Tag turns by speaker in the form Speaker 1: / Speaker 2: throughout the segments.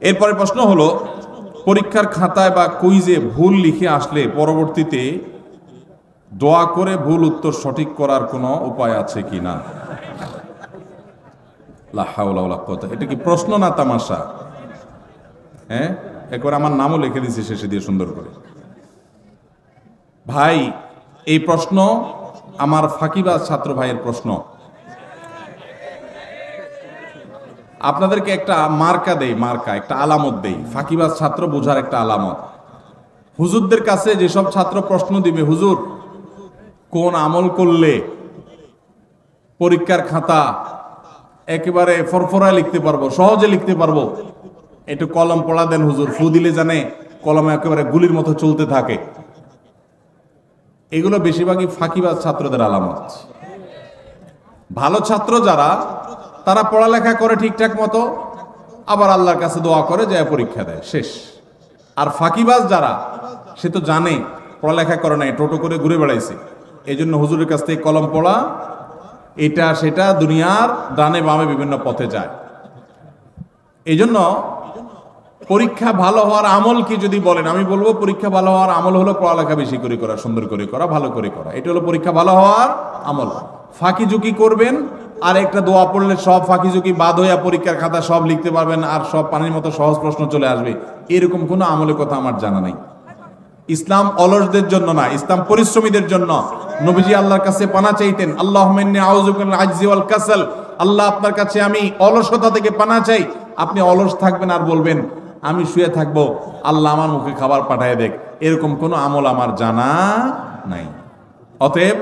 Speaker 1: এরপরে প্রশ্ন হলো, পরীক্ষার খাতায় বা কুইজে ভুল লিখে আসলে পরবর্তীতে দোয়া করে ভুল উত্তর সঠিক করার কোনো উপায় আছে কি না? লা হাওলা ওয়ালা কুওয়াতা। এটা কি প্রশ্ন না তামাশা? হ্যাঁ, একবার আমার নামও লিখে দিয়েছি শেষে দিয়ে সুন্দর করে। ভাই, এই প্রশ্ন আমার ফাঁকিবাজ ছাত্র ভাইয়ের প্রশ্ন। আপনাদেরকে একটা মার্কা দেই, মার্কা একটা আলামত দেই, ফাঁকিবাজ ছাত্র বোঝার একটা আলামত। হুজুরদের কাছে যেসব ছাত্র প্রশ্ন দিবে, হুজুর কোন আমল করলে পরীক্ষার খাতা একেবারে ফরফরায় লিখতে পারবো, সহজে লিখতে পারবো, একটু কলম পড়া দেন হুজুর, ফু দিলে জানে কলমে একেবারে গুলির মতো চলতে থাকে। এগুলো বেশিরভাগই ফাঁকিবাজ ছাত্রদের আলামত। ভালো ছাত্র যারা, তারা পড়ালেখা করে ঠিকঠাক মতো, আবার আল্লাহর কাছে দোয়া করে যায় পরীক্ষা দেয়, শেষ। আর ফাঁকিবাজ যারা, সে তো জানে পড়ালেখা করে নাই, টোটো করে ঘুরে বেড়াইছে, এই জন্য হুজুরের কাছ থেকে কলম পড়া, এটা সেটা দুনিয়ার ডানে বামে বিভিন্ন পথে যায়। এই জন্য পরীক্ষা ভালো হওয়ার আমল কি যদি বলেন, আমি বলবো পরীক্ষা ভালো হওয়ার আমল হলো পড়ালেখা বেশি করে করা, সুন্দর করে করা, ভালো করে করা। এটা হলো পরীক্ষা ভালো হওয়ার আমল। ফাঁকি ঝুঁকি করবেন, আর একটা দোয়া পড়লে সব ফাঁকি ঝুঁকি বাদ হইয়া পরীক্ষার খাতা সব লিখতে পারবেন, আর সব পানির মতো সহজ প্রশ্ন চলে আসবে, এরকম কোনো আমলের কথা আমার জানা নাই। ইসলাম অলসদের জন্য না, ইসলাম পরিশ্রমীদের জন্য। নবীজি আল্লাহর কাছে পানা চাইতেন, আল্লাহুম্মা ইন্নী আউযু বিকা মিনাল আজজি ওয়াল কাসাল, আল্লাহ আপনার কাছে আমি অলসতা থেকে পানা চাই। আপনি অলস থাকবেন আর বলবেন আমি শুয়ে থাকবো, আল্লাহ আমার মুখে খাবার পাঠায় দেখ, এরকম কোনো আমল আমার জানা নাই। অতএব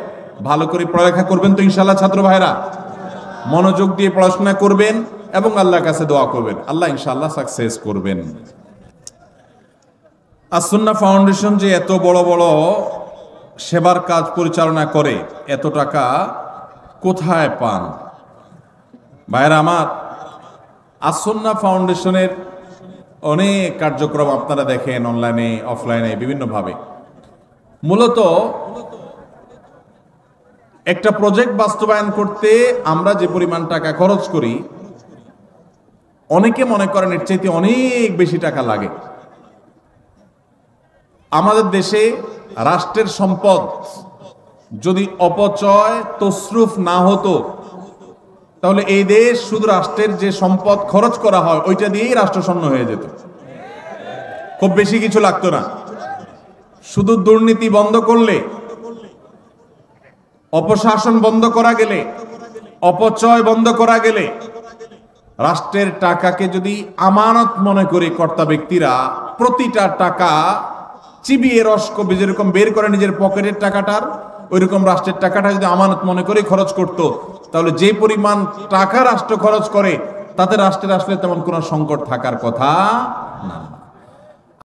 Speaker 1: ভালো করে পড়ালেখা করবেন তো ইনশাআল্লাহ ছাত্র ভাইরা, মনোযোগ দিয়ে পড়াশোনা করবেন এবং আল্লাহর কাছে দোয়া করবেন, আল্লাহ ইনশাআল্লাহ সাকসেস করবেন। আস-সুন্নাহ ফাউন্ডেশন যে এত বড় বড় সেবার কাজ পরিচালনা করে, এত টাকা কোথায় পান? ভাইরা আমার, আস-সুন্নাহ ফাউন্ডেশনের অনেক কার্যক্রম আপনারা দেখেন অনলাইনে অফলাইনে বিভিন্নভাবে। মূলত একটা প্রজেক্ট বাস্তবায়ন করতে আমরা যে পরিমাণ টাকা খরচ করি, অনেকে মনে করেন এর চাইতে অনেক বেশি টাকা লাগে। আমাদের দেশে রাষ্ট্রের সম্পদ যদি অপচয় তসরুফ না হতো, তাহলে এই দেশ শুধু রাষ্ট্রের যে সম্পদ খরচ করা হয় ওইটা দিয়েই রাষ্ট্রশূন্য হয়ে যেত, খুব বেশি কিছু লাগতো না। শুধু দুর্নীতি বন্ধ করলে, অপশাসন বন্ধ করা গেলে, অপচয় বন্ধ করা গেলে, রাষ্ট্রের টাকাকে যদি আমানত মনে করে কর্তা ব্যক্তিরা প্রতিটা টাকা চিবিয়ে রস কবি যেরকম বের করে নিজের পকেটের টাকাটার, ওইরকম রাষ্ট্রের টাকাটা যদি আমানত মনে করে খরচ করত, তাহলে যে পরিমাণ টাকা রাষ্ট্র খরচ করে তাতে রাষ্ট্রের আসলে তেমন কোনো সংকট থাকার কথা না।